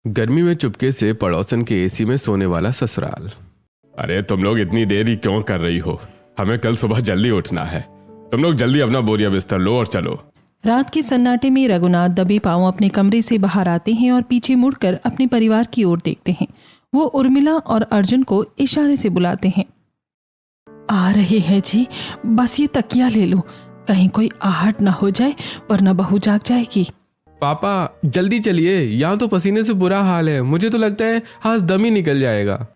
गर्मी में चुपके से पड़ोसन के एसी में सोने वाला ससुराल। अरे तुम लोग इतनी देरी क्यों कर रही हो? हमें कल सुबह जल्दी उठना है। तुम लोग जल्दी अपना बोरिया बिस्तर लो और चलो। रात के सन्नाटे में रघुनाथ दबे पांव अपने कमरे से बाहर आते हैं और पीछे मुड़कर अपने परिवार की ओर देखते हैं। वो उर्मिला और अर्जुन को इशारे से बुलाते हैं। आ रहे हैं जी, बस ये तकिया ले लो, कहीं कोई आहट ना हो जाए वरना बहू जाग जाएगी। पापा जल्दी चलिए, यहाँ तो पसीने से बुरा हाल है। मुझे तो लगता है हाथ दम ही निकल जाएगा।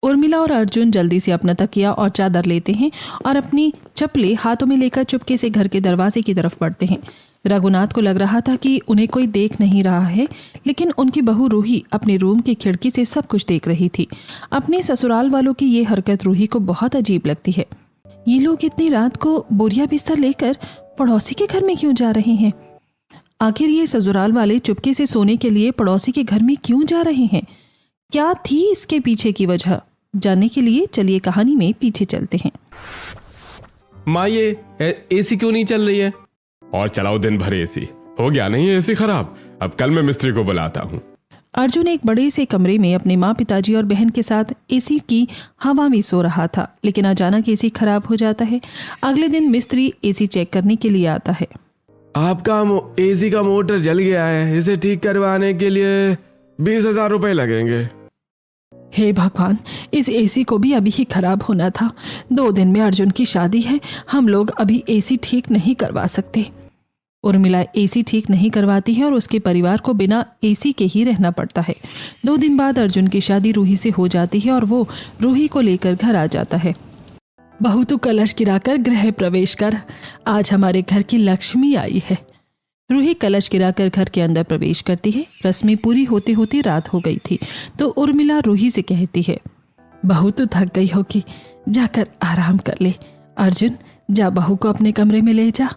उर्मिला और अर्जुन जल्दी से अपना तकिया और चादर लेते हैं और अपनी चप्पलें हाथों में लेकर चुपके से घर के दरवाजे की तरफ बढ़ते हैं। रघुनाथ को लग रहा था कि उन्हें कोई देख नहीं रहा है, लेकिन उनकी बहू रूही अपने रूम की खिड़की से सब कुछ देख रही थी। अपने ससुराल वालों की ये हरकत रूही को बहुत अजीब लगती है। ये लोग इतनी रात को बोरिया बिस्तर लेकर पड़ोसी के घर में क्यों जा रहे हैं? आखिर ये ससुराल वाले चुपके से सोने के लिए पड़ोसी के घर में क्यों जा रहे हैं? क्या थी इसके पीछे की वजह? जानने के लिए चलिए कहानी में पीछे चलते हैं। माँ ये एसी क्यों नहीं चल रही है? और चलाओ दिन भर एसी। हो गया नहीं एसी खराब? अब कल मैं मिस्त्री को बुलाता हूँ। अर्जुन एक बड़े से कमरे में अपने माँ, पिताजी और बहन के साथ एसी की हवा में सो रहा था, लेकिन अचानक एसी खराब हो जाता है। अगले दिन मिस्त्री एसी चेक करने के लिए आता है। आपका एसी का मोटर जल गया है, इसे ठीक करवाने के लिए 20,000 रुपए लगेंगे। हे भगवान, इस एसी को भी अभी ही खराब होना था। 2 दिन में अर्जुन की शादी है, हम लोग अभी एसी ठीक नहीं करवा सकते। उर्मिला एसी ठीक नहीं करवाती है और उसके परिवार को बिना एसी के ही रहना पड़ता है। 2 दिन बाद अर्जुन की शादी रूही से हो जाती है और वो रूही को लेकर घर आ जाता है। बहू तू कलश गिराकर गृह प्रवेश कर, आज हमारे घर की लक्ष्मी आई है। रूही कलश गिराकर घर के अंदर प्रवेश करती है। रस्में पूरी होते होते रात हो गई थी, तो उर्मिला रूही से कहती है, बहू तू थक गई होगी, जाकर आराम कर ले। अर्जुन जा बहू को अपने कमरे में ले जा।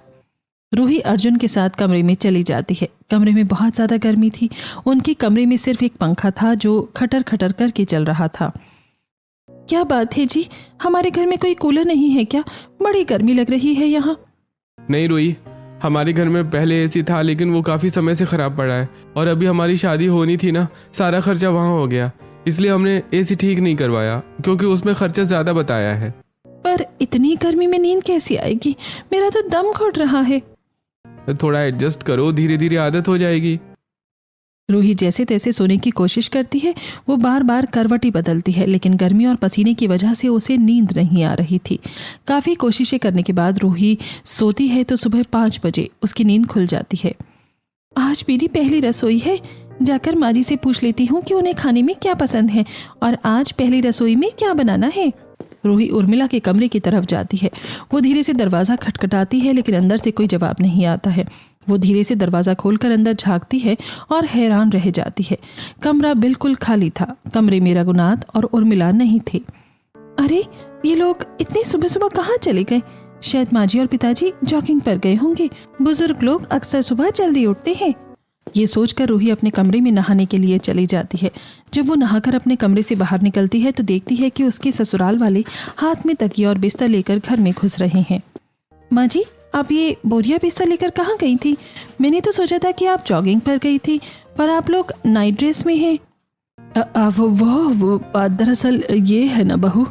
रूही अर्जुन के साथ कमरे में चली जाती है। कमरे में बहुत ज़्यादा गर्मी थी। उनके कमरे में सिर्फ एक पंखा था जो खटर खटर करके चल रहा था। क्या बात है जी, हमारे घर में कोई कूलर नहीं है क्या? बड़ी गर्मी लग रही है यहाँ। नहीं रूही, हमारे घर में पहले एसी था, लेकिन वो काफ़ी समय से ख़राब पड़ा है और अभी हमारी शादी होनी थी ना, सारा खर्चा वहाँ हो गया, इसलिए हमने एसी ठीक नहीं करवाया, क्योंकि उसमें खर्चा ज़्यादा बताया है। पर इतनी गर्मी में नींद कैसी आएगी? मेरा तो दम घुट रहा है। थोड़ा एडजस्ट करो, धीरे धीरे आदत हो जाएगी। रूही जैसे तैसे सोने की कोशिश करती है। वो बार बार करवटी बदलती है, लेकिन गर्मी और पसीने की वजह से उसे नींद नहीं आ रही थी। काफ़ी कोशिशें करने के बाद रूही सोती है तो सुबह 5 बजे उसकी नींद खुल जाती है। आज मेरी पहली रसोई है, जाकर माँ जी से पूछ लेती हूँ कि उन्हें खाने में क्या पसंद है और आज पहली रसोई में क्या बनाना है। रूही उर्मिला के कमरे की तरफ जाती है। वो धीरे से दरवाज़ा खटखटाती है, लेकिन अंदर से कोई जवाब नहीं आता है। वो धीरे से दरवाज़ा खोलकर अंदर झांकती है और हैरान रह जाती है। कमरा बिल्कुल खाली था। कमरे में रघुनाथ और उर्मिला नहीं थे। अरे ये लोग इतनी सुबह सुबह कहाँ चले गए? शायद माँ जी और पिताजी जॉगिंग पर गए होंगे। बुजुर्ग लोग अक्सर सुबह जल्दी उठते हैं। ये सोचकर रूही अपने कमरे में नहाने के लिए चली जाती है। जब वो नहाकर अपने कमरे से बाहर निकलती है तो देखती है कि उसके ससुराल वाले हाथ में तकिया और बिस्तर लेकर घर में घुस रहे हैं। माँ जी, आप ये बोरिया बिस्तर लेकर कहाँ गई थी? मैंने तो सोचा था कि आप जॉगिंग पर गई थी, पर आप लोग नाइट ड्रेस में हैं। वो बात दरअसल ये है ना बहू।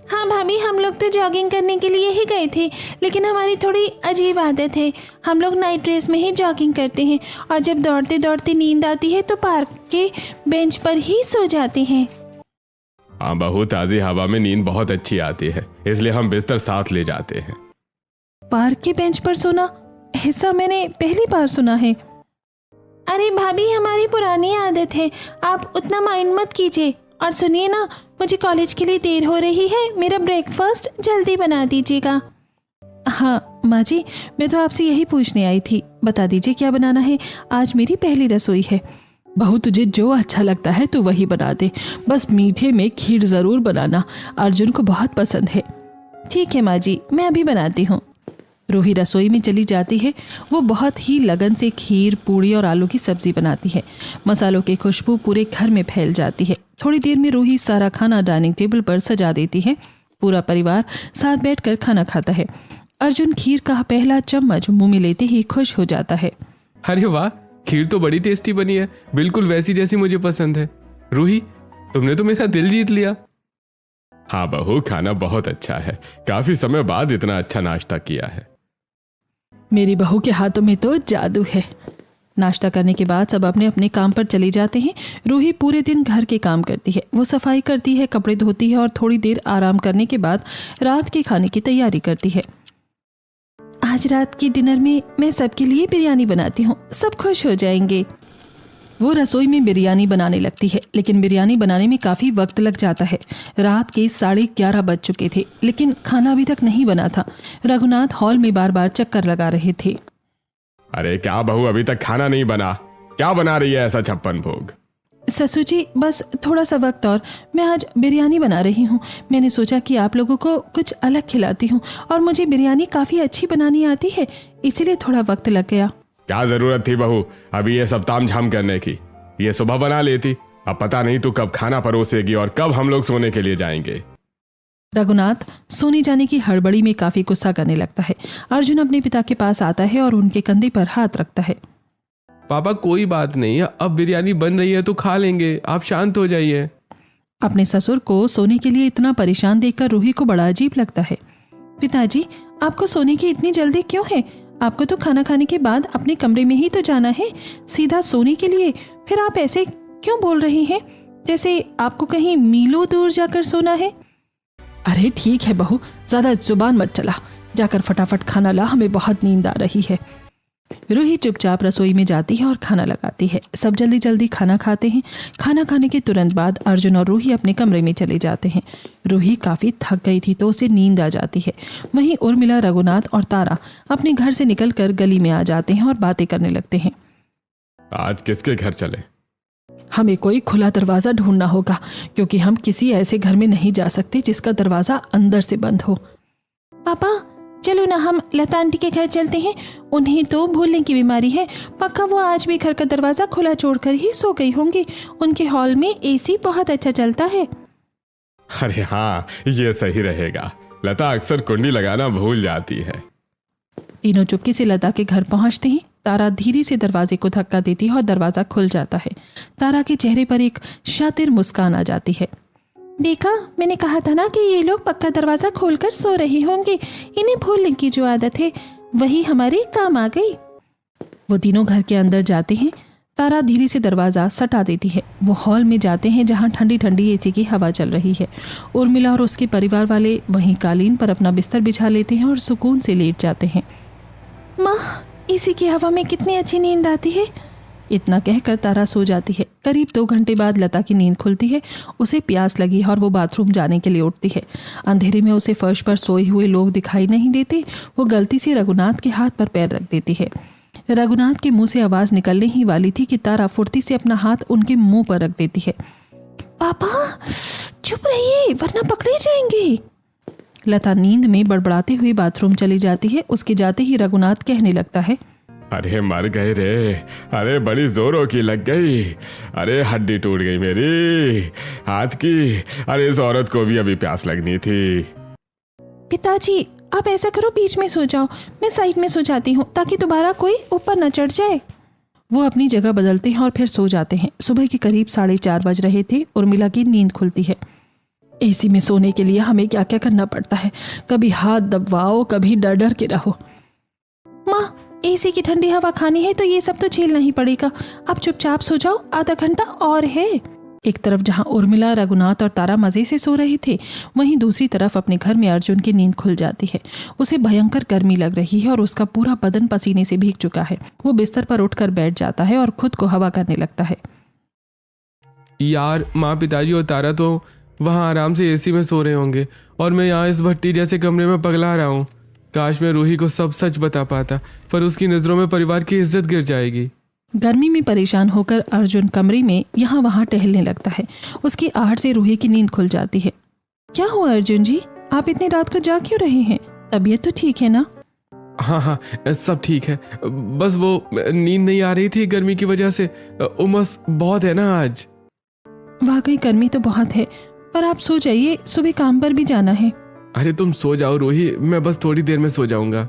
हाँ भाभी, हम लोग तो जॉगिंग करने के लिए ही गए थे, लेकिन हमारी थोड़ी अजीब आदत है। हम लोग नाइट ड्रेस में ही जॉगिंग करते हैं और जब दौड़ते दौड़ते नींद आती है तो पार्क के बेंच पर ही सो जाते हैं। हाँ बहू, ताज़ी हवा में नींद बहुत अच्छी आती है, इसलिए हम बिस्तर साथ ले जाते हैं। पार्क के बेंच पर सोना, ऐसा मैंने पहली बार सुना है। अरे भाभी, हमारी पुरानी आदत है, आप उतना माइंड मत कीजिए। और सुनिए ना, मुझे कॉलेज के लिए देर हो रही है, मेरा ब्रेकफास्ट जल्दी बना दीजिएगा। हाँ माँ जी, मैं तो आपसे यही पूछने आई थी। बता दीजिए क्या बनाना है, आज मेरी पहली रसोई है। बहू तुझे जो अच्छा लगता है तू वही बना दे, बस मीठे में खीर ज़रूर बनाना, अर्जुन को बहुत पसंद है। ठीक है माँ जी, मैं अभी बनाती हूँ। रूही रसोई में चली जाती है। वो बहुत ही लगन से खीर, पूड़ी और आलू की सब्जी बनाती है। मसालों की खुशबू पूरे घर में फैल जाती है। थोड़ी देर में रूही सारा खाना डाइनिंग टेबल पर सजा देती है। पूरा परिवार साथ बैठकर खाना खाता है। अर्जुन खीर का पहला चम्मच मुंह में लेते ही खुश हो जाता है। अरे वाह, खीर तो बड़ी टेस्टी बनी है, बिल्कुल वैसी जैसी मुझे पसंद है। रूही, तुमने तो मेरा दिल जीत लिया। हाँ बहू, खाना बहुत अच्छा है, काफी समय बाद इतना अच्छा नाश्ता किया है। मेरी बहू के हाथों में तो जादू है। नाश्ता करने के बाद सब अपने अपने काम पर चले जाते हैं। रूही पूरे दिन घर के काम करती है। वो सफाई करती है, कपड़े धोती है और थोड़ी देर आराम करने के बाद रात के खाने की तैयारी करती है। आज रात के डिनर में मैं सबके लिए बिरयानी बनाती हूँ, सब खुश हो जाएंगे। वो रसोई में बिरयानी बनाने लगती है, लेकिन बिरयानी बनाने में काफ़ी वक्त लग जाता है। रात के 11:30 बज चुके थे, लेकिन खाना अभी तक नहीं बना था। रघुनाथ हॉल में बार बार चक्कर लगा रहे थे। अरे क्या बहू, अभी तक खाना नहीं बना? क्या बना रही है ऐसा 56 भोग? ससुर जी, बस थोड़ा सा वक्त और, मैं आज बिरयानी बना रही हूँ। मैंने सोचा कि आप लोगों को कुछ अलग खिलाती हूँ और मुझे बिरयानी काफ़ी अच्छी बनानी आती है, इसीलिए थोड़ा वक्त लग गया। क्या जरूरत थी बहू अभी ये सब तामझाम करने की? ये सुबह बना लेती। अब पता नहीं तू कब खाना परोसेगी और कब हम लोग सोने के लिए जाएंगे। रघुनाथ सोने जाने की हड़बड़ी में काफ़ी गुस्सा करने लगता है। अर्जुन अपने पिता के पास आता है और उनके कंधे पर हाथ रखता है। पापा कोई बात नहीं, अब बिरयानी बन रही है तो खा लेंगे, आप शांत हो जाइए। अपने ससुर को सोने के लिए इतना परेशान देखकर रूही को बड़ा अजीब लगता है। पिताजी, आपको सोने की इतनी जल्दी क्यों है? आपको तो खाना खाने के बाद अपने कमरे में ही तो जाना है, सीधा सोने के लिए। फिर आप ऐसे क्यों बोल रहे हैं, जैसे आपको कहीं मीलों दूर जाकर सोना है? अरे ठीक है बहू, ज्यादा जुबान मत चला, जाकर फटाफट खाना ला, हमें बहुत नींद आ रही है। रूही चुपचाप रसोई में जाती है और खाना लगाती है। सब जल्दी जल्दी खाना खाते हैं। खाना खाने के तुरंत बाद अर्जुन और रूही अपने कमरे में चले जाते हैं। रूही काफ़ी थक गई थी तो उसे नींद आ जाती है। वहीं उर्मिला, रघुनाथ और तारा अपने घर से निकलकर गली में आ जाते हैं और बातें करने लगते हैं। आज किसके घर चले? हमें कोई खुला दरवाज़ा ढूंढना होगा, क्योंकि हम किसी ऐसे घर में नहीं जा सकते जिसका दरवाज़ा अंदर से बंद हो। पापा चलो ना, हम लता आंटी के घर चलते हैं। उन्हें तो भूलने की बीमारी है, पक्का वो आज भी घर का दरवाज़ा खुला छोड़कर ही सो गई होंगी। उनके हॉल में एसी बहुत अच्छा चलता है। अरे हाँ, ये सही रहेगा। लता अक्सर कुंडी लगाना भूल जाती है। तीनों चुपके से लता के घर पहुंचते हैं। तारा धीरे से दरवाजे को धक्का देती है और दरवाज़ा खुल जाता है। तारा के चेहरे पर एक शातिर मुस्कान आ जाती है। देखा, मैंने कहा था ना कि ये लोग पक्का दरवाज़ा खोलकर सो रहे होंगे। इन्हें भूलने की जो आदत है वही हमारे काम आ गई। वो तीनों घर के अंदर जाते हैं। तारा धीरे से दरवाज़ा सटा देती है। वो हॉल में जाते हैं जहाँ ठंडी ठंडी एसी की हवा चल रही है। उर्मिला और उसके परिवार वाले वहीं कालीन पर अपना बिस्तर बिछा लेते हैं और सुकून से लेट जाते हैं। माँ, एसी की हवा में कितनी अच्छी नींद आती है। इतना कहकर तारा सो जाती है। करीब 2 घंटे बाद लता की नींद खुलती है। उसे प्यास लगी है और वो बाथरूम जाने के लिए उठती है। अंधेरे में उसे फर्श पर सोए हुए लोग दिखाई नहीं देते। वो गलती से रघुनाथ के हाथ पर पैर रख देती है। रघुनाथ के मुंह से आवाज निकलने ही वाली थी कि तारा फुर्ती से अपना हाथ उनके मुंह पर रख देती है। पापा चुप रहिए, वरना पकड़े जाएंगे। लता नींद में बड़बड़ाते हुए बाथरूम चली जाती है। उसके जाते ही रघुनाथ कहने लगता है, अरे मर गए रे, अरे बड़ी जोरों की लग गई, अरे हड्डी टूट गई मेरी हाथ की। अरे इस औरत को भी अभी प्यास लगनी थी। पिताजी आप ऐसा करो, बीच में सो जाओ, मैं साइड में सो जाती हूँ ताकि दोबारा कोई ऊपर न चढ़ जाए। वो अपनी जगह बदलते हैं और फिर सो जाते हैं। सुबह के करीब 4:30 बज रहे थे। उर्मिला की नींद खुलती है। एसी में सोने के लिए हमें क्या क्या करना पड़ता है, कभी हाथ दबाओ, कभी डर डर के रहो। माँ, एसी की ठंडी हवा खानी है तो ये सब तो झेलना ही पड़ेगा। आप चुपचाप सो जाओ, आधा घंटा और है। एक तरफ जहाँ उर्मिला, रघुनाथ और तारा मजे से सो रहे थे, वहीं दूसरी तरफ अपने घर में अर्जुन की नींद खुल जाती है। उसे भयंकर गर्मी लग रही है और उसका पूरा बदन पसीने से भीग चुका है। वो बिस्तर पर उठकर बैठ जाता है और खुद को हवा करने लगता है। यार, माँ, पिताजी और तारा तो वहाँ आराम से एसी में सो रहे होंगे और मैं यहाँ इस भट्टी जैसे कमरे में पगला रहा हूँ। काश मैं रूही को सब सच बता पाता, पर उसकी नज़रों में परिवार की इज्जत गिर जाएगी। गर्मी में परेशान होकर अर्जुन कमरे में यहाँ वहाँ टहलने लगता है। उसकी आहट से रूही की नींद खुल जाती है। क्या हुआ अर्जुन जी, आप इतनी रात को जाग क्यों रहे हैं? तबीयत तो ठीक है ना? हाँ हाँ, सब ठीक है, बस वो नींद नहीं आ रही थी गर्मी की वजह से। उमस बहुत है ना आज। वाकई गर्मी तो बहुत है, पर आप सो जाइए, सुबह काम पर भी जाना है। अरे तुम सो जाओ रूही, मैं बस थोड़ी देर में सो जाऊंगा।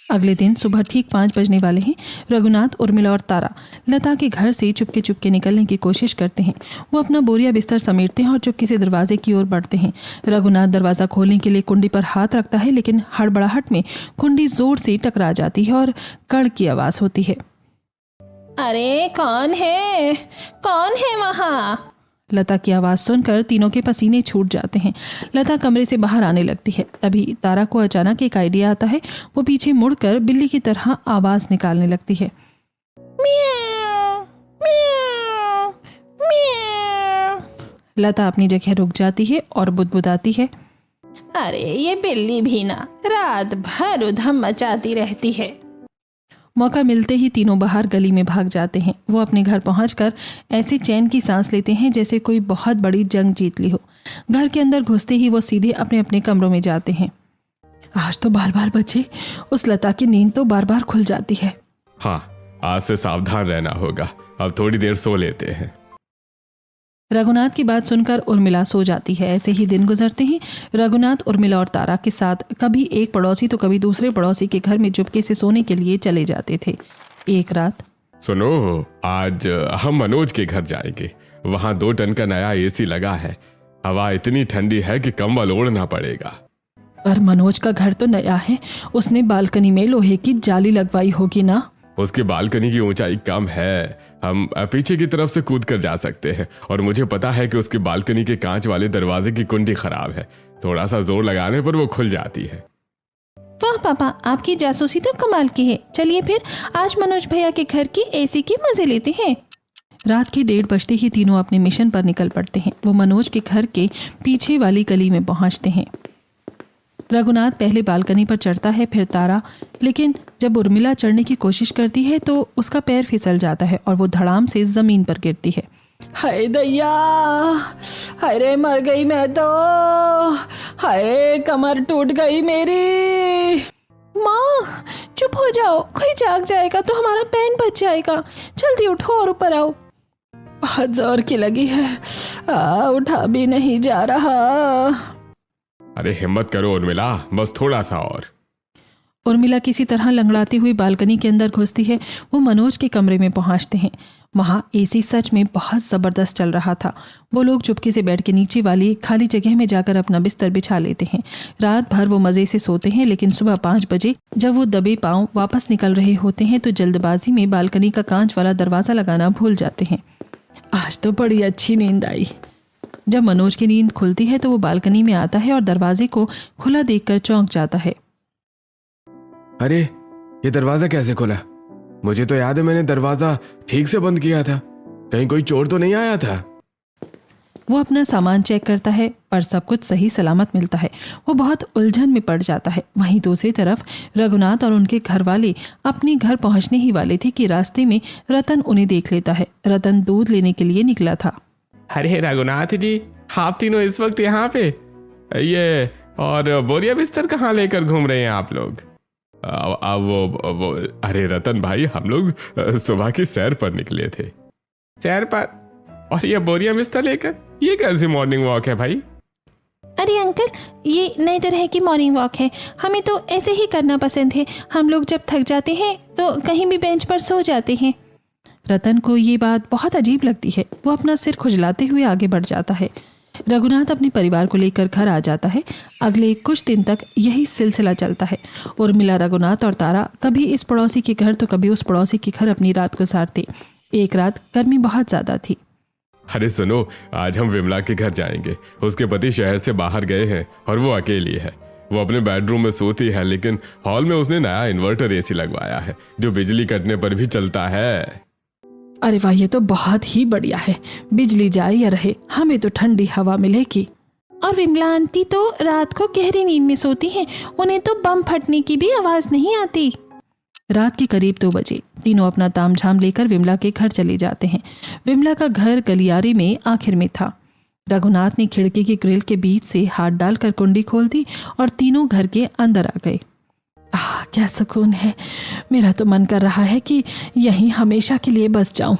अगले दिन सुबह ठीक 5 बजने वाले हैं। रघुनाथ, उर्मिला और तारा लता के घर से चुपके चुपके निकलने की कोशिश करते हैं। वो अपना बोरिया बिस्तर समेटते हैं और चुपके से दरवाजे की ओर बढ़ते हैं। रघुनाथ दरवाज़ा खोलने के लिए कुंडी पर हाथ रखता है, लेकिन हड़बड़ाहट में कुंडी जोर से टकरा जाती है और कड़ की आवाज़ होती है। अरे कौन है वहाँ? लता की आवाज़ सुनकर तीनों के पसीने छूट जाते हैं। लता कमरे से बाहर आने लगती है। तभी तारा को अचानक एक आइडिया आता है। वो पीछे मुड़कर बिल्ली की तरह आवाज़ निकालने लगती है। म्याऊ, म्याऊ, म्याऊ। लता अपनी जगह रुक जाती है और बुदबुदाती है। अरे ये बिल्ली भी ना रात भर उधम मचाती रहती है। मौका मिलते ही तीनों बाहर गली में भाग जाते हैं। वो अपने घर पहुंचकर ऐसे चैन की सांस लेते हैं जैसे कोई बहुत बड़ी जंग जीत ली हो। घर के अंदर घुसते ही वो सीधे अपने अपने कमरों में जाते हैं। आज तो बाल बाल बचे। उस लता की नींद तो बार बार खुल जाती है। हाँ, आज से सावधान रहना होगा। अब थोड़ी देर सो लेते हैं। रघुनाथ की बात सुनकर उर्मिला सो जाती है। ऐसे ही दिन गुजरते हैं। रघुनाथ, उर्मिला और तारा के साथ कभी एक पड़ोसी तो कभी दूसरे पड़ोसी के घर में चुपके से सोने के लिए चले जाते थे। एक रात, सुनो, आज हम मनोज के घर जाएंगे। वहाँ 2 टन का नया एसी लगा है। हवा इतनी ठंडी है कि कंबल ओढ़ना पड़ेगा। पर मनोज का घर तो नया है। उसने बालकनी में लोहे की जाली लगवाई होगी ना? उसकी बालकनी की ऊंचाई कम है। हम पीछे की तरफ से कूद कर जा सकते हैं। और मुझे पता है कि उसकी बालकनी के कांच वाले दरवाजे की कुंडी खराब है। थोड़ा सा जोर लगाने पर वो खुल जाती है। वाह पापा, आपकी जासूसी तो कमाल की है। चलिए फिर आज मनोज भैया के घर की एसी के मजे लेते हैं। रात के 1:30 बजते ही तीनों अपने मिशन पर निकल पड़ते हैं। वो मनोज के घर के पीछे वाली गली में पहुंचते हैं। रघुनाथ पहले बालकनी पर चढ़ता है, फिर तारा। लेकिन जब उर्मिला चढ़ने की कोशिश करती है तो उसका पैर फिसल जाता है और वो धड़ाम से जमीन पर गिरती है। हाय दैया, हाय रे मर गई मैं तो। हाय कमर टूट गई मेरी। माँ चुप हो जाओ, कोई जाग जाएगा तो हमारा बैंड बच जाएगा। जल्दी उठो और ऊपर आओ। बहुत जोर की लगी है, उठा भी नहीं जा रहा। अरे हिम्मत करो उर्मिला, बस थोड़ा सा और। उर्मिला किसी तरह लंगड़ाती हुई बालकनी के अंदर घुसती है। वो मनोज के कमरे में पहुंचते हैं। वहाँ एसी सच में बहुत ज़बरदस्त चल रहा था। वो लोग चुपके से बेड के नीचे वाली खाली जगह में जाकर अपना बिस्तर बिछा लेते हैं। रात भर वो मज़े से सोते हैं, लेकिन सुबह 5 बजे जब वो दबे पांव वापस निकल रहे होते हैं तो जल्दबाजी में बालकनी का कांच वाला दरवाज़ा लगाना भूल जाते हैं। आज तो बड़ी अच्छी नींद आई। जब मनोज की नींद खुलती है तो वो बालकनी में आता है और दरवाजे को खुला देखकर चौंक जाता है। अरे ये दरवाजा कैसे खुला? मुझे तो याद है मैंने दरवाजा ठीक से बंद किया था। कहीं कोई चोर तो नहीं आया था? वो अपना सामान चेक करता है पर सब कुछ सही सलामत मिलता है। वो बहुत उलझन में पड़ जाता है। वहीं दूसरी तरफ रघुनाथ और उनके घर वाले अपने घर पहुंचने ही वाले थे कि रास्ते में रतन उन्हें देख लेता है। रतन दूध लेने के लिए निकला था। अरे रघुनाथ जी, आप तीनों इस वक्त यहाँ पे? ये और बोरिया बिस्तर कहाँ लेकर घूम रहे हैं आप लोग? वो अरे रतन भाई, हम लोग सुबह की सैर पर निकले थे। सैर पर? और ये बोरिया बिस्तर लेकर? ये कैसी मॉर्निंग वॉक है भाई? अरे अंकल, ये नई तरह की मॉर्निंग वॉक है। हमें तो ऐसे ही करना पसंद है। हम लोग जब थक जाते हैं तो कहीं भी बेंच पर सो जाते हैं। रतन को ये बात बहुत अजीब लगती है। वो अपना सिर खुजलाते हुए आगे बढ़ जाता है। रघुनाथ अपने परिवार को लेकर घर आ जाता है। अगले कुछ दिन तक यही सिलसिला चलता है। उर्मिला, रघुनाथ और तारा कभी इस पड़ोसी के घर तो कभी उस पड़ोसी के घर अपनी रात गुजारते। एक रात गर्मी बहुत ज़्यादा थी। अरे सुनो, आज हम विमला के घर जाएंगे। उसके पति शहर से बाहर गए हैं और वो अकेली है। वो अपने बेडरूम में सोती है, लेकिन हॉल में उसने नया इन्वर्टर एसी लगवाया है जो बिजली कटने पर भी चलता है। अरे वाह, ये तो बहुत ही बढ़िया है। बिजली जाए या रहे, हमें तो ठंडी हवा मिलेगी। और विमला आंटी तो रात को गहरी नींद में सोती हैं। उन्हें तो बम फटने की भी आवाज नहीं आती। रात के करीब 2 बजे तीनों अपना तामझाम लेकर विमला के घर चले जाते हैं। विमला का घर गलियारे में आखिर में था। रघुनाथ ने खिड़की की ग्रिल के बीच से हाथ डालकर कुंडी खोल दी और तीनों घर के अंदर आ गए। क्या सुकून है। मेरा तो मन कर रहा है कि यहीं हमेशा के लिए बस जाऊं।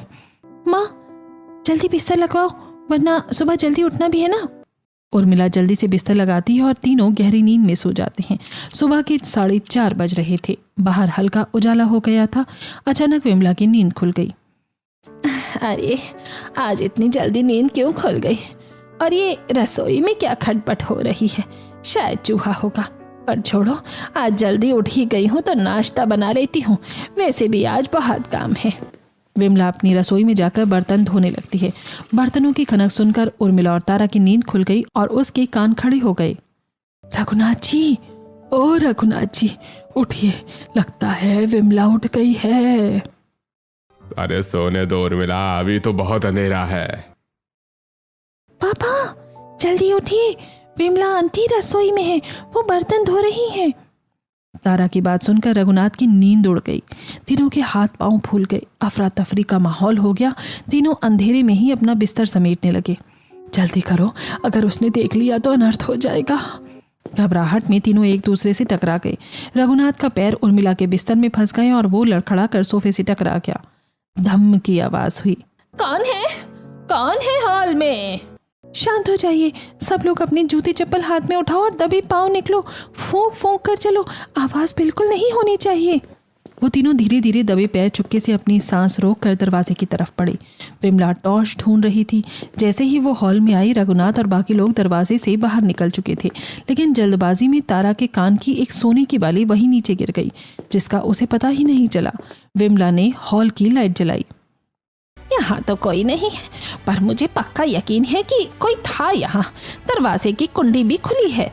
माँ जल्दी बिस्तर लगवाओ, वरना सुबह जल्दी उठना भी है ना। उर्मिला जल्दी से बिस्तर लगाती है और तीनों गहरी नींद में सो जाते हैं। सुबह के 4:30 बज रहे थे। बाहर हल्का उजाला हो गया था। अचानक विमला की नींद खुल गई। अरे आज इतनी जल्दी नींद क्यों खुल गई? और ये रसोई में क्या खटपट हो रही है? शायद चूहा होगा। पर छोड़ो, आज जल्दी उठ ही गई हूँ तो नाश्ता बना लेती हूँ। वैसे भी आज बहुत काम है। विमला अपनी रसोई में जाकर बर्तन धोने लगती है। बर्तनों की खनक सुनकर उर्मिला और तारा की नींद खुल गई और उसके कान खड़े हो गए। रघुनाथ जी, ओ रघुनाथ जी, उठिए, लगता है विमला उठ गई है। अरे सोने दो उर्मिला, अभी तो बहुत अंधेरा है। पापा जल्दी उठिए, विमला आंटी रसोई में है, वो बर्तन धो रही है। तारा की बात सुनकर रघुनाथ की नींद उड़ गई। तीनों के हाथ पांव फूल गए। अफरा तफरी का माहौल हो गया। तीनों अंधेरे में ही अपना बिस्तर समेटने लगे। जल्दी करो, अगर उसने देख लिया तो अनर्थ हो जाएगा। घबराहट में तीनों एक दूसरे से टकरा गए। रघुनाथ का पैर उर्मिला के बिस्तर में फंस गए और वो लड़खड़ा कर सोफे से टकरा गया। धम्म की आवाज हुई। कौन है? कौन है हॉल में? शांत हो जाइए, सब लोग अपने जूते चप्पल हाथ में उठाओ और दबे पाँव निकलो। फूंक फूंक कर चलो, आवाज बिल्कुल नहीं होनी चाहिए। वो तीनों धीरे धीरे दबे पैर चुपके से अपनी सांस रोक कर दरवाजे की तरफ पड़े। विमला टॉर्च ढूंढ रही थी। जैसे ही वो हॉल में आई, रघुनाथ और बाकी लोग दरवाजे से बाहर निकल चुके थे, लेकिन जल्दबाजी में तारा के कान की एक सोने की बाली वहीं नीचे गिर गई, जिसका उसे पता ही नहीं चला। विमला ने हॉल की लाइट जलाई। यहाँ तो कोई नहीं है, पर मुझे पक्का यकीन है कि कोई था यहाँ। दरवाजे की कुंडी भी खुली है।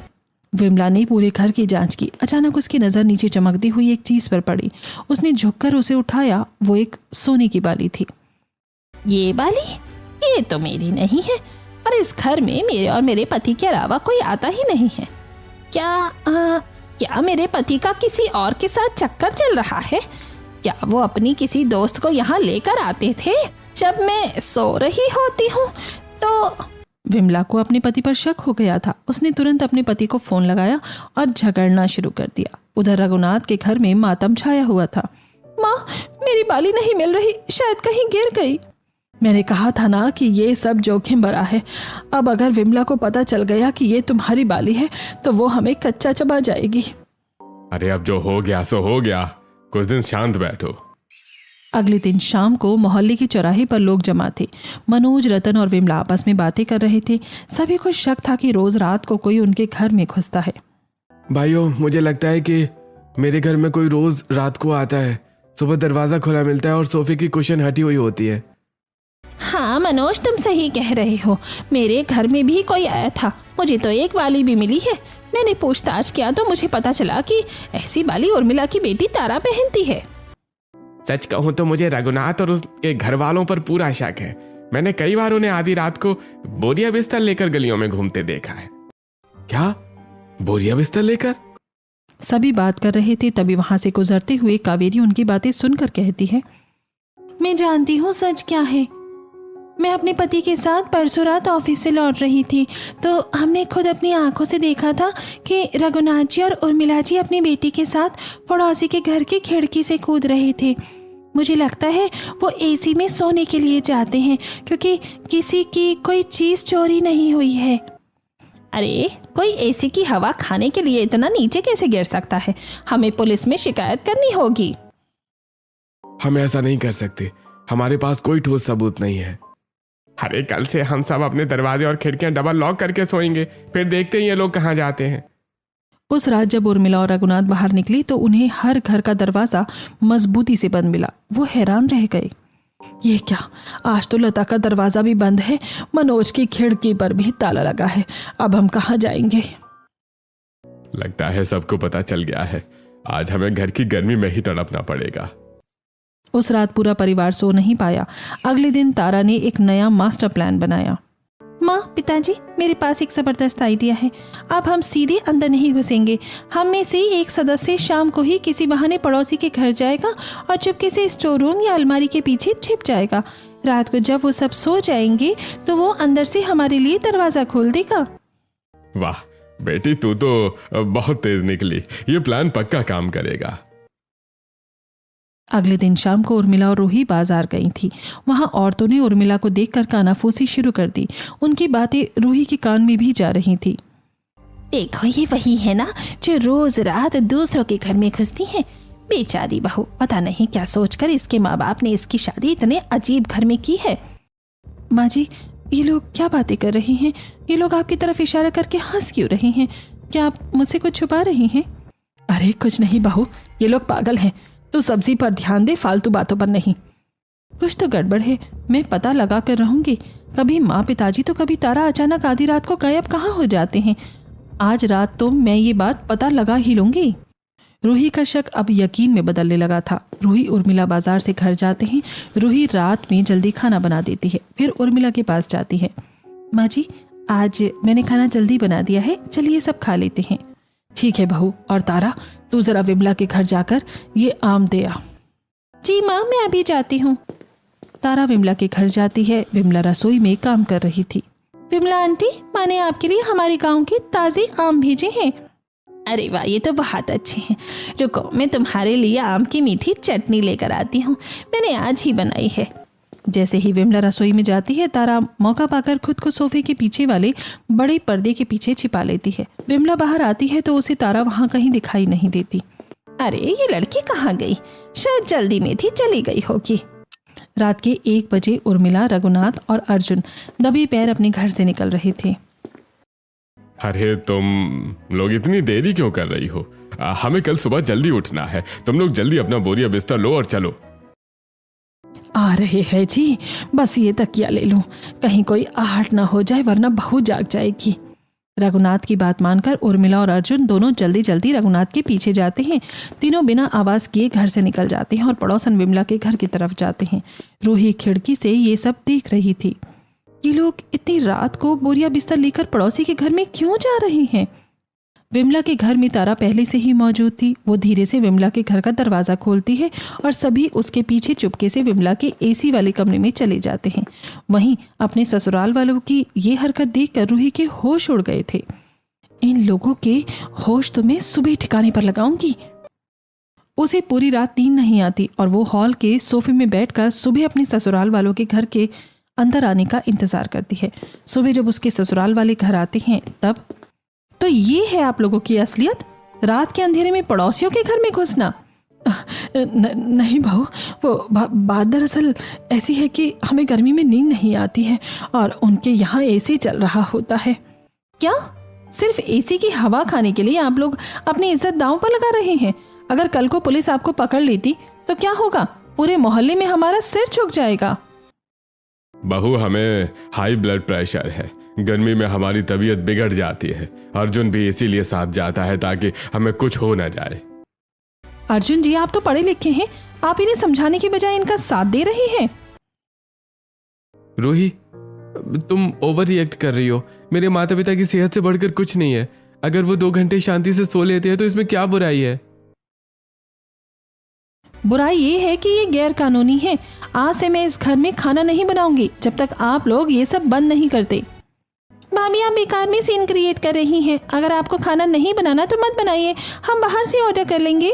विमला ने पूरे घर की जांच की। अचानक उसकी नज़र नीचे चमकती हुई एक चीज पर पड़ी। उसने झुककर उसे उठाया। वो एक सोने की बाली थी। ये बाली? ये तो मेरी नहीं है, और इस घर में मेरे और मेरे पति के अलावा कोई आता ही नहीं है। क्या मेरे पति का किसी और के साथ चक्कर चल रहा है? क्या वो अपनी किसी दोस्त को यहाँ लेकर आते थे जब मैं सो रही होती हूँ तो? विमला को अपने पति पर शक हो गया था। उसने तुरंत अपने पति को फोन लगाया और झगड़ना शुरू कर दिया। उधर रघुनाथ के घर में मातम छाया हुआ था। माँ, मेरी बाली नहीं मिल रही, शायद कहीं गिर गई। मैंने कहा था ना कि ये सब जोखिम भरा है। अब अगर विमला को पता चल गया कि ये तुम्हारी बाली है तो वो हमें कच्चा चबा जाएगी। अरे अब जो हो गया सो हो गया, कुछ दिन शांत बैठो। अगले दिन शाम को मोहल्ले के चौराहे पर लोग जमा थे। मनोज, रतन और विमला आपस में बातें कर रहे थे। सभी को शक था कि रोज रात को कोई उनके घर में घुसता है। भाइयों, मुझे लगता है कि मेरे घर में कोई रोज रात को आता है। सुबह दरवाजा खुला मिलता है और सोफे की कुशन हटी हुई होती है। हाँ मनोज, तुम सही कह रहे हो। मेरे घर में भी कोई आया था। मुझे तो एक बाली भी मिली है। मैंने पूछताछ किया तो मुझे पता चला कि ऐसी बाली उर्मिला की बेटी तारा पहनती है। सच कहूं तो मुझे रघुनाथ और उसके घर वालों पर पूरा शक है। मैंने कई बार उन्हें आधी रात को बोरिया बिस्तर लेकर गलियों में घूमते देखा है। क्या? बोरिया बिस्तर लेकर? सभी बात कर रहे थे। तभी वहां से गुजरते हुए कावेरी उनकी बातें सुनकर कहती है, मैं जानती हूँ सच क्या है। मैं अपने पति के साथ परसों रात ऑफिस से लौट रही थी तो हमने खुद अपनी आंखों से देखा था कि रघुनाथ जी और उर्मिला जी अपनी बेटी के साथ पड़ोसी के घर की खिड़की से कूद रहे थे। मुझे लगता है वो एसी में सोने के लिए जाते हैं, क्योंकि किसी की कोई चीज़ चोरी नहीं हुई है। अरे, कोई एसी की हवा खाने के लिए इतना नीचे कैसे गिर सकता है? हमें पुलिस में शिकायत करनी होगी। हम ऐसा नहीं कर सकते, हमारे पास कोई ठोस सबूत नहीं है। अरे कल से हम सब अपने दरवाजे और खिड़कियां डबल लॉक करके सोएंगे, फिर देखते हैं ये लोग कहाँ जाते हैं। उस रात जब उर्मिला और रघुनाथ बाहर निकली तो उन्हें हर घर का दरवाजा मजबूती से बंद मिला। वो हैरान रह गए। ये क्या, आज तो लता का दरवाजा भी बंद है, मनोज की खिड़की पर भी ताला लगा है। अब हम कहाँ जाएंगे? लगता है सबको पता चल गया है। आज हमें घर की गर्मी में ही तड़पना पड़ेगा। उस रात पूरा परिवार सो नहीं पाया। अगले दिन तारा ने एक नया मास्टर प्लान बनाया। माँ, पिताजी, मेरे पास एक जबरदस्त आइडिया है। अब हम सीधे अंदर नहीं घुसेंगे। हम में से एक सदस्य शाम को ही किसी बहाने पड़ोसी के घर जाएगा और चुपके से स्टोर रूम या अलमारी के पीछे छिप जाएगा। रात को जब वो सब सो जाएंगे तो वो अंदर से हमारे लिए दरवाजा खोल देगा। वाह बेटी, तू तो बहुत तेज निकली। ये प्लान पक्का काम करेगा। अगले दिन शाम को उर्मिला और रूही बाजार गई थी। वहां औरतों ने उर्मिला को देखकर कानाफूसी शुरू कर दी। उनकी बातें रूही के कान में भी जा रही थी। देखो, ये वही है ना जो रोज रात दूसरों के घर में घुसती है। बेचारी बहू, पता नहीं क्या सोचकर इसके माँ बाप ने इसकी शादी इतने अजीब घर में की है। माँ जी, ये लोग क्या बातें कर रही हैं? ये लोग आपकी तरफ इशारा करके हंस क्यों रहे हैं? क्या आप मुझसे कुछ छुपा रही हैं? अरे कुछ नहीं बहू, ये लोग पागल हैं। तू सब्जी पर ध्यान दे, फालतू बातों पर नहीं। कुछ तो गड़बड़ है, मैं पता लगा कर रहूंगी। कभी माँ पिताजी तो कभी तारा अचानक आधी रात को गायब कहाँ हो जाते हैं। आज रात तो मैं ये बात पता लगा ही लूंगी। रूही का शक अब यकीन में बदलने लगा था। रूही उर्मिला बाजार से घर जाते हैं। रूही रात में जल्दी खाना बना देती है, फिर उर्मिला के पास जाती है। माँ जी, आज मैंने खाना जल्दी बना दिया है, चलिए सब खा लेते हैं। ठीक है बहू। और तारा, तू जरा विमला के घर जाकर ये आम दे आ। जी माँ, मैं अभी जाती हूँ। तारा विमला के घर जाती है। विमला रसोई में काम कर रही थी। विमला आंटी, मैंने आपके लिए हमारे गांव के ताजे आम भेजे हैं। अरे वाह, ये तो बहुत अच्छे हैं। रुको, मैं तुम्हारे लिए आम की मीठी चटनी लेकर आती हूँ। मैंने आज ही बनाई है। जैसे ही विमला रसोई में जाती है, तारा मौका पाकर खुद को सोफे के पीछे वाले बड़े पर्दे के पीछे छिपा लेती है। विमला बाहर आती है तो उसे तारा वहां कहीं दिखाई नहीं देती। अरे ये लड़की कहाँ गई? शायद जल्दी में थी, चली गई होगी। रात के 1 बजे उर्मिला, रघुनाथ और अर्जुन दबे पैर अपने घर से निकल रहे थे। अरे तुम लोग इतनी देरी क्यों कर रही हो? हमें कल सुबह जल्दी उठना है। तुम लोग जल्दी अपना बोरिया बिस्तर लो और चलो। आ रहे हैं जी, बस ये तकिया ले लूं, कहीं कोई आहट ना हो जाए वरना बहू जाग जाएगी। रघुनाथ की बात मानकर उर्मिला और अर्जुन दोनों जल्दी जल्दी रघुनाथ के पीछे जाते हैं। तीनों बिना आवाज किए घर से निकल जाते हैं और पड़ोसन विमला के घर की तरफ जाते हैं। रूही खिड़की से ये सब देख रही थी। ये लोग इतनी रात को बोरिया बिस्तर लेकर पड़ोसी के घर में क्यों जा रहे हैं? विमला के घर में तारा पहले से ही मौजूद थी। वो धीरे से विमला के घर का दरवाजा खोलती है और सभी उसके पीछे चुपके से विमला के एसी वाले कमरे में चले जाते हैं। वहीं अपने ससुराल वालों की ये हरकत देखकर रूही के होश उड़ गए थे। इन लोगों के होश तो मैं सुबह ठिकाने पर लगाऊंगी। उसे पूरी रात नींद नहीं आती और वो हॉल के सोफे में बैठकर सुबह अपने ससुराल वालों के घर के अंदर आने का इंतजार करती है। सुबह जब उसके ससुराल वाले घर आते हैं तब तो ये है आप लोगों की असलियत, रात के अंधेरे में पड़ोसियों के घर में घुसना। नहीं बहू, वो बात दरअसल ऐसी है कि हमें गर्मी में नींद नहीं आती है और उनके यहाँ एसी चल रहा होता है। क्या सिर्फ एसी की हवा खाने के लिए आप लोग अपनी इज्जत दांव पर लगा रहे हैं? अगर कल को पुलिस आपको पकड़ लेती तो क्या होगा? पूरे मोहल्ले में हमारा सिर झुक जाएगा। बहू, हमें हाई ब्लड प्रेशर है, गर्मी में हमारी तबीयत बिगड़ जाती है। अर्जुन भी इसीलिए साथ जाता है ताकि हमें कुछ हो न जाए। अर्जुन जी, आप तो पढ़े लिखे हैं, आप इन्हें समझाने की बजाय इनका साथ दे रहे हैं। रूही, तुम ओवर रिएक्ट कर रही हो। मेरे माता पिता की सेहत से बढ़कर कुछ नहीं है। अगर वो 2 घंटे शांति से सो लेते हैं तो इसमें क्या बुराई है? बुराई ये है कि ये गैर कानूनी है। आज से मैं इस घर में खाना नहीं बनाऊंगी जब तक आप लोग ये सब बंद नहीं करते। भाभी, आप बेकार में सीन क्रिएट कर रही हैं। अगर आपको खाना नहीं बनाना तो मत बनाइए, हम बाहर से ऑर्डर कर लेंगे।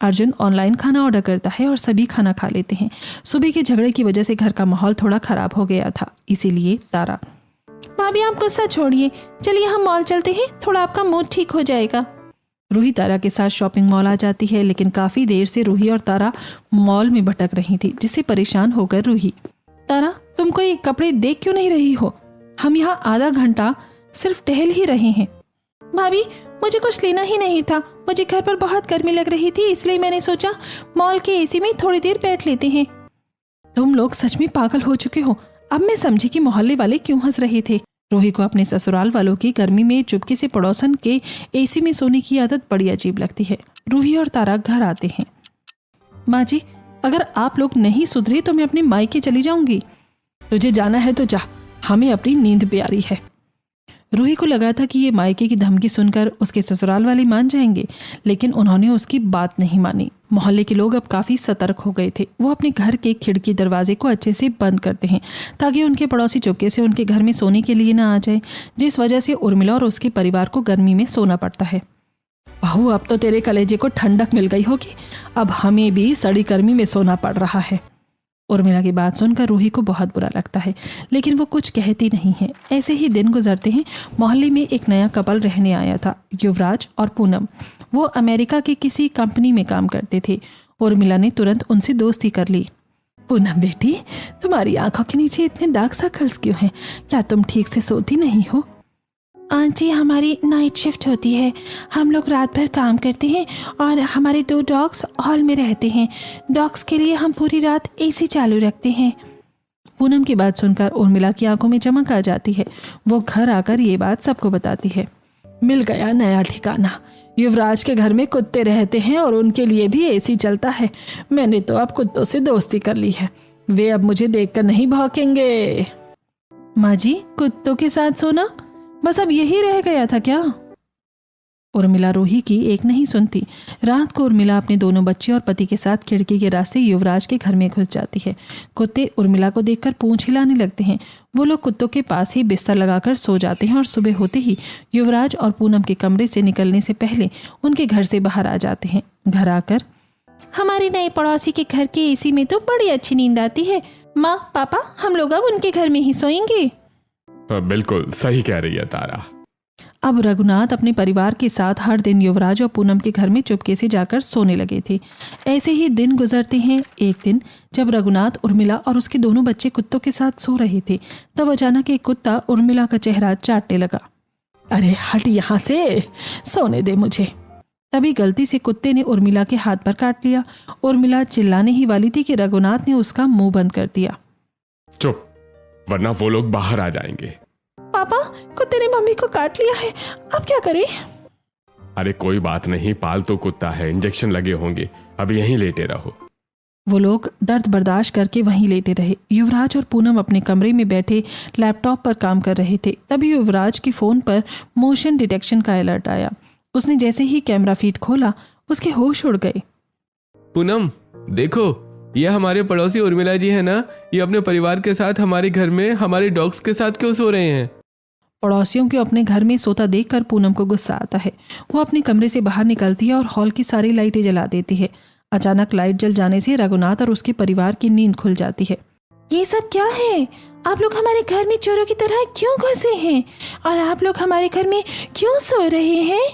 अर्जुन ऑनलाइन खाना ऑर्डर करता है और सभी खाना खा लेते हैं। सुबह के झगड़े की वजह से घर का माहौल थोड़ा खराब हो गया था, इसीलिए तारा, भाभी आप गुस्सा छोड़िए, चलिए हम मॉल चलते हैं, थोड़ा आपका मूड ठीक हो जाएगा। रूही तारा के साथ शॉपिंग मॉल आ जाती है, लेकिन काफी देर से रूही और तारा मॉल में भटक रही थी, जिससे परेशान होकर रूही, तारा तुम कोई कपड़े देख क्यों नहीं रही हो? हम यहाँ आधा घंटा सिर्फ टहल ही रहे हैं। भाभी, मुझे कुछ लेना ही नहीं था, मुझे घर पर बहुत गर्मी लग रही थी, इसलिए मैंने सोचा मॉल के एसी में थोड़ी देर बैठ लेते हैं। तुम लोग सच में पागल हो चुके हो। अब मैं समझी कि मोहल्ले वाले क्यों हंस रहे थे। रूही को अपने ससुराल वालों की गर्मी में चुपके से पड़ोसन के एसी में सोने की आदत बड़ी अजीब लगती है। रूही और तारा घर आते हैं। माँ जी, अगर आप लोग नहीं सुधरे तो मैं अपने मायके चली जाऊंगी। तुझे जाना है तो जा, हमें अपनी नींद प्यारी है। रूही को लगा था कि ये मायके की धमकी सुनकर उसके ससुराल वाले मान जाएंगे, लेकिन उन्होंने उसकी बात नहीं मानी। मोहल्ले के लोग अब काफ़ी सतर्क हो गए थे। वो अपने घर के खिड़की दरवाजे को अच्छे से बंद करते हैं ताकि उनके पड़ोसी चुपके से उनके घर में सोने के लिए ना आ जाए, जिस वजह से उर्मिला और उसके परिवार को गर्मी में सोना पड़ता है। बहू, अब तो तेरे कलेजे को ठंडक मिल गई होगी। अब हमें भी सड़ी गर्मी में सोना पड़ रहा है। उर्मिला की बात सुनकर रूही को बहुत बुरा लगता है, लेकिन वो कुछ कहती नहीं है। ऐसे ही दिन गुजरते हैं। मोहल्ले में एक नया कपल रहने आया था, युवराज और पूनम। वो अमेरिका की किसी कंपनी में काम करते थे। उर्मिला ने तुरंत उनसे दोस्ती कर ली। पूनम बेटी, तुम्हारी आंखों के नीचे इतने डार्क सर्कल्स क्यों हैं? क्या तुम ठीक से सोती नहीं हो? आंटी, हमारी नाइट शिफ्ट होती है। हम लोग रात भर काम करते हैं और हमारे 2 डॉग्स हॉल में रहते हैं। डॉग्स के लिए हम पूरी रात एसी चालू रखते हैं। पूनम की बात सुनकर उर्मिला की आंखों में चमक आ जाती है। वो घर आकर ये बात सबको बताती है। मिल गया नया ठिकाना। युवराज के घर में कुत्ते रहते हैं और उनके लिए भी एसी चलता है। मैंने तो अब कुत्तों से दोस्ती कर ली है। वे अब मुझे देखकर नहीं भौंकेंगे। माँ जी, कुत्तों के साथ सोना बस अब यही रह गया था क्या? उर्मिला रूही की एक नहीं सुनती। रात को उर्मिला अपने दोनों बच्चे और पति के साथ खिड़की के रास्ते युवराज के घर में घुस जाती है। कुत्ते उर्मिला को देखकर पूंछ हिलाने लगते हैं। वो लोग कुत्तों के पास ही बिस्तर लगाकर सो जाते हैं और सुबह होते ही युवराज और पूनम के कमरे से निकलने से पहले उनके घर से बाहर आ जाते हैं। घर आकर, हमारी नई पड़ोसी के घर के एसी में तो बड़ी अच्छी नींद आती है। माँ, पापा, हम लोग अब उनके घर में ही सोएंगे। बिल्कुल सही कह रही है तारा। अब रघुनाथ अपने परिवार के साथ हर दिन युवराज और पूनम के घर में चुपके से जाकर सोने लगे थे। ऐसे ही दिन गुजरते हैं। एक दिन जब रघुनाथ, उर्मिला और उसके दोनों बच्चे कुत्तों के साथ सो रहे थे, तब अचानक एक कुत्ता उर्मिला का चेहरा चाटने लगा। अरे हट यहाँ से, सोने दे मुझे। तभी गलती से कुत्ते ने उर्मिला के हाथ पर काट लिया। उर्मिला चिल्लाने ही वाली थी कि रघुनाथ ने उसका मुंह बंद कर दिया। चुप, वरना वो लोग बाहर आ जाएंगे। पापा, कुत्ते ने मम्मी को काट लिया है, अब क्या करें? अरे कोई बात नहीं, पालतू कुत्ता है, इंजेक्शन लगे होंगे, अब यहीं लेटे रहो। वो लोग दर्द बर्दाश्त करके वहीं लेटे रहे। युवराज और पूनम अपने कमरे में बैठे लैपटॉप पर काम कर रहे थे। तभी युवराज के फोन पर मोशन डिटेक्शन का अलर्ट आया। उसने जैसे ही कैमरा फीड खोला, उसके होश उड़ गए। पूनम देखो, ये हमारे पड़ोसी उर्मिला जी है ना। ये अपने परिवार के साथ हमारे घर में हमारे डॉग्स के साथ क्यों सो रहे हैं? पड़ोसियों को अपने घर में सोता देखकर पूनम को गुस्सा आता है। वो अपने कमरे से बाहर निकलती है और हॉल की सारी लाइटें जला देती है। अचानक लाइट जल जाने से रघुनाथ और उसके परिवार की नींद खुल जाती है। ये सब क्या है? आप लोग हमारे घर में चोरों की तरह क्यों घुसे हैं? और आप लोग हमारे घर में क्यों सो रहे हैं?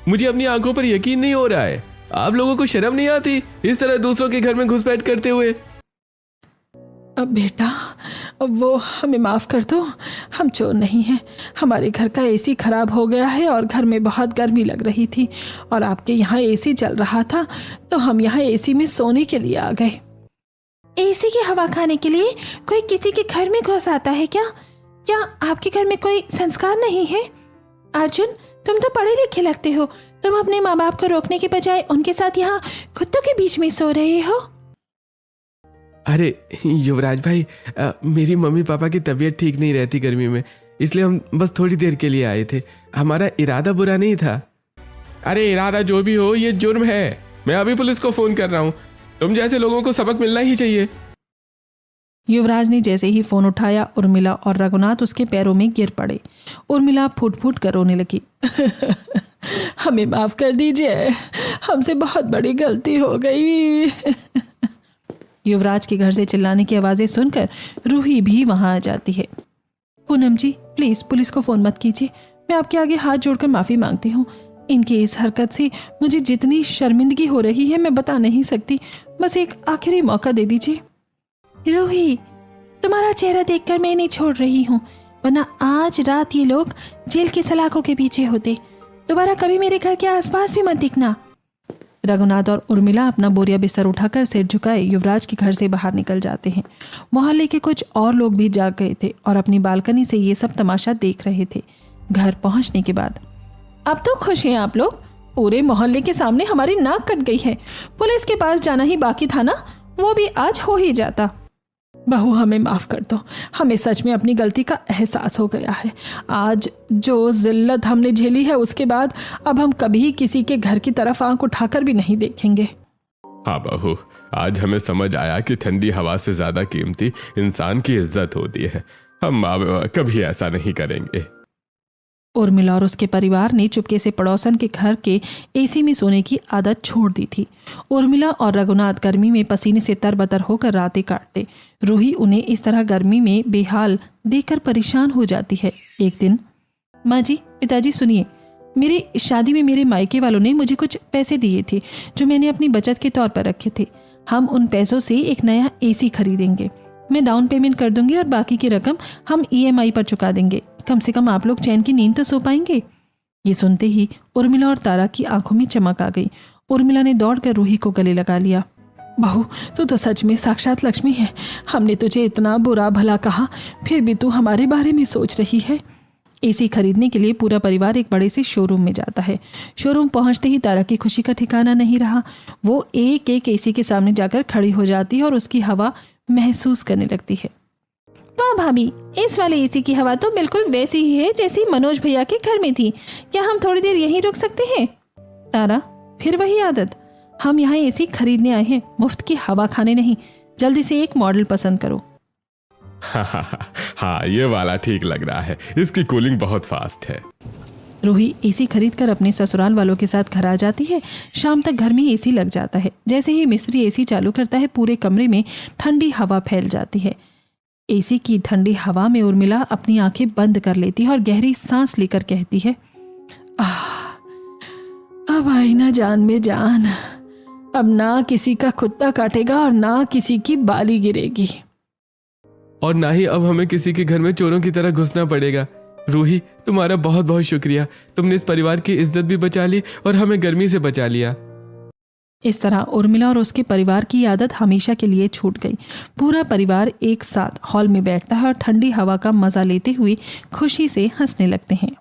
मुझे अपनी आंखों पर यकीन नहीं हो रहा है। आप लोगों को शर्म नहीं आती इस तरह दूसरों के घर में घुसपैठ करते हुए? अब बेटा, वो हमें माफ़ कर दो, हम चोर नहीं हैं। हमारे घर का एसी खराब हो गया है और घर में बहुत गर्मी लग रही थी और आपके यहाँ एसी चल रहा था, तो हम यहाँ एसी में सोने के लिए आ गए। एसी की हवा खाने के लिए कोई किसी के घर में घुस आता है क्या? क्या आपके घर में कोई संस्कार नहीं है? अर्जुन, तुम तो पढ़े लिखे लगते हो। तुम अपने माँ बाप को रोकने के बजाय उनके साथ यहाँ कुत्तों के बीच में सो रहे हो। अरे युवराज भाई, मेरी मम्मी पापा की तबीयत ठीक नहीं रहती गर्मी में, इसलिए हम बस थोड़ी देर के लिए आए थे। हमारा इरादा बुरा नहीं था। अरे इरादा जो भी हो, ये जुर्म है। मैं अभी पुलिस को फोन कर रहा हूँ। तुम जैसे लोगों को सबक मिलना ही चाहिए। युवराज ने जैसे ही फोन उठाया, उर्मिला और रघुनाथ उसके पैरों में गिर पड़े। उर्मिला फूट फूट कर रोने लगी। हमें माफ़ कर दीजिए, हमसे बहुत बड़ी गलती हो गई। युवराज के घर से चिल्लाने की आवाज़ें सुनकर रूही भी वहां आ जाती है। पूनम जी, प्लीज़ पुलिस को फ़ोन मत कीजिए। मैं आपके आगे हाथ जोड़कर माफ़ी मांगती हूँ। इनकी इस हरकत से मुझे जितनी शर्मिंदगी हो रही है मैं बता नहीं सकती। बस एक आखिरी मौका दे दीजिए। रूही, तुम्हारा चेहरा देखकर मैं नहीं छोड़ रही हूँ, वरना आज रात ये लोग जेल की सलाखों के पीछे होते। दोबारा कभी मेरे घर के आसपास भी मत दिखना। रघुनाथ और उर्मिला अपना बोरिया बिस्तर उठाकर सिर झुकाए युवराज के घर से बाहर निकल जाते हैं। मोहल्ले के कुछ और लोग भी जाग गए थे और अपनी बालकनी से ये सब तमाशा देख रहे थे। घर पहुंचने के बाद, अब तो खुश हैं आप लोग। पूरे मोहल्ले के सामने हमारी नाक कट गई है। पुलिस के पास जाना ही बाकी था ना, वो भी आज हो ही जाता। बहू, हमें माफ़ कर दो। हमें सच में अपनी गलती का एहसास हो गया है। आज जो जिल्लत हमने झेली है, उसके बाद अब हम कभी किसी के घर की तरफ आंख उठाकर भी नहीं देखेंगे। हाँ बहू, आज हमें समझ आया कि ठंडी हवा से ज्यादा कीमती इंसान की इज्जत होती है। हम अब कभी ऐसा नहीं करेंगे। उर्मिला और उसके परिवार ने चुपके से पड़ोसन के घर के एसी में सोने की आदत छोड़ दी थी। उर्मिला और रघुनाथ गर्मी में पसीने से तरबतर होकर रातें काटते। रूही उन्हें इस तरह गर्मी में बेहाल देखकर परेशान हो जाती है। एक दिन, माँ जी, पिताजी सुनिए, मेरी शादी में मेरे मायके वालों ने मुझे कुछ पैसे दिए थे जो मैंने अपनी बचत के तौर पर रखे थे। हम उन पैसों से एक नया एसी खरीदेंगे। मैं डाउन पेमेंट कर दूंगी और बाकी की रकम हम EMI पर चुका देंगे। कम से कम आप लोग चैन की नींद तो सो पाएंगे। ये सुनते ही उर्मिला और तारा की आंखों में चमक आ गई। उर्मिला ने दौड़कर रूही को गले लगा लिया। बहू, तू तो सच में साक्षात लक्ष्मी है। हमने तुझे इतना बुरा भला कहा, फिर भी तू हमारे बारे में सोच रही है। एसी खरीदने के लिए पूरा परिवार एक बड़े से शोरूम में जाता है। शोरूम पहुंचते ही तारा की खुशी का ठिकाना नहीं रहा। वो एक एक एसी के सामने जाकर खड़ी हो जाती है और उसकी हवा महसूस करने लगती है। वाह भाभी, इस वाले एसी की हवा तो बिल्कुल वैसी ही है जैसी मनोज भैया के घर में थी। क्या हम थोड़ी देर यहीं रुक सकते हैं? तारा, फिर वही आदत। हम यहाँ एसी खरीदने आए हैं, मुफ्त की हवा खाने नहीं। जल्दी से एक मॉडल पसंद करो। हाँ, ये वाला ठीक लग रहा है। इसकी कूलिंग बहुत फास्ट है। रूही एसी खरीदकर अपने ससुराल वालों के साथ घर आ जाती है। शाम तक घर में एसी लग जाता है। जैसे ही मिस्त्री एसी चालू करता है, पूरे कमरे में ठंडी हवा फैल जाती है। एसी की ठंडी हवा में उर्मिला अपनी आंखें बंद कर लेती है और गहरी सांस लेकर कहती है, अब आई ना जान में जान। अब ना किसी का कुत्ता काटेगा और ना किसी की बाली गिरेगी। और ना ही अब हमें किसी के घर में चोरों की तरह घुसना पड़ेगा। रूही, तुम्हारा बहुत बहुत शुक्रिया। तुमने इस परिवार की इज्जत भी बचा ली और हमें गर्मी से बचा लिया। इस तरह उर्मिला और उसके परिवार की आदत हमेशा के लिए छूट गई। पूरा परिवार एक साथ हॉल में बैठता है और ठंडी हवा का मजा लेते हुए खुशी से हंसने लगते हैं।